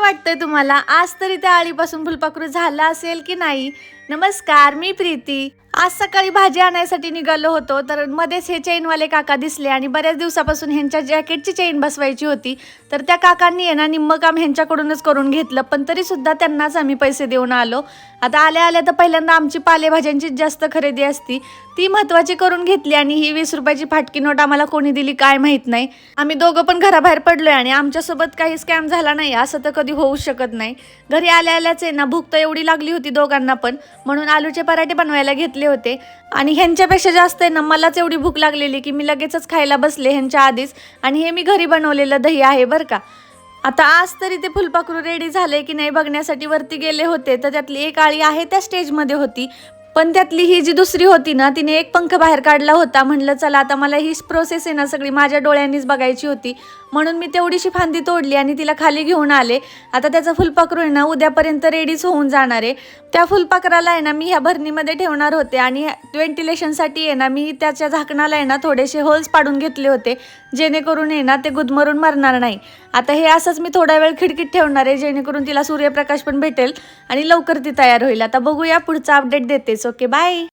वाटतंय तुम्हाला? आज तरी त्या अळीपासून फुलपाखरू झाला असेल की नाही? नमस्कार, मी प्रीती. आज सकाळी भाजी आणायसाठी निघालो होतो, तर मध्येच हे चेनवाले काका दिसले आणि बऱ्याच दिवसापासून ह्यांच्या जॅकेटची चेन बसवायची होती. तर त्या काकांनी आहे ना निम्मं काम ह्यांच्याकडूनच करून घेतलं, पण तरी सुद्धा त्यांनाच आम्ही पैसे देऊन आलो. आता आल्या आल्या तर पहिल्यांदा आमची पालेभाज्यांची जास्त खरेदी असती, ती महत्त्वाची करून घेतली आणि ही 20 रुपयाची फाटकी नोट आम्हाला कोणी दिली काय माहीत नाही. आम्ही दोघं पण घराबाहेर पडलोय आणि आमच्यासोबत काही स्कॅम झाला नाही असं तर कधी होऊ शकत नाही. घरी आल्या आल्याच आहे ना भूक तर एवढी लागली होती दोघांना पण, म्हणून आलूचे पराठे बनवायला घेतले होते. आणि ह्यांच्यापेक्षा जास्त आहे ना मलाच एवढी भूक लागलेली की मी लगेचच खायला बसले ह्यांच्या आधीच. आणि हे मी घरी बनवलेलं दही आहे बरं का. आता आज तरी ते फुलपाखरू रेडी झाले की नाही बघण्यासाठी वरती गेले होते, तर त्यातली एक आळी आहे त्या स्टेजमध्ये होती. पण त्यातली ही जी दुसरी होती ना तिने एक पंख बाहेर काढला होता. म्हणलं चला आता मला ही प्रोसेस आहे ना सगळी माझ्या डोळ्यांनीच बघायची होती, म्हणून मी तेवढीशी फांदी तोडली आणि तिला खाली घेऊन आले. आता त्याचा फुलपाखरू आहे ना उद्यापर्यंत रेडीच होऊन जाणार आहे. त्या फुलपाखराला आहे ना मी ह्या भरणीमध्ये ठेवणार होते आणि व्हेंटिलेशनसाठी आहे ना मी त्याच्या झाकणाला आहे ना थोडेसे होल्स पाडून घेतले होते, जेणेकरून आहे ना ते गुदमरून मरणार नाही. आता हे असंच मी थोडा वेळ खिडकीत ठेवणार आहे, जेणेकरून तिला सूर्यप्रकाश पण भेटेल आणि लवकर ती तयार होईल. आता बघूया पुढचा अपडेट देतेच. Okay, bye.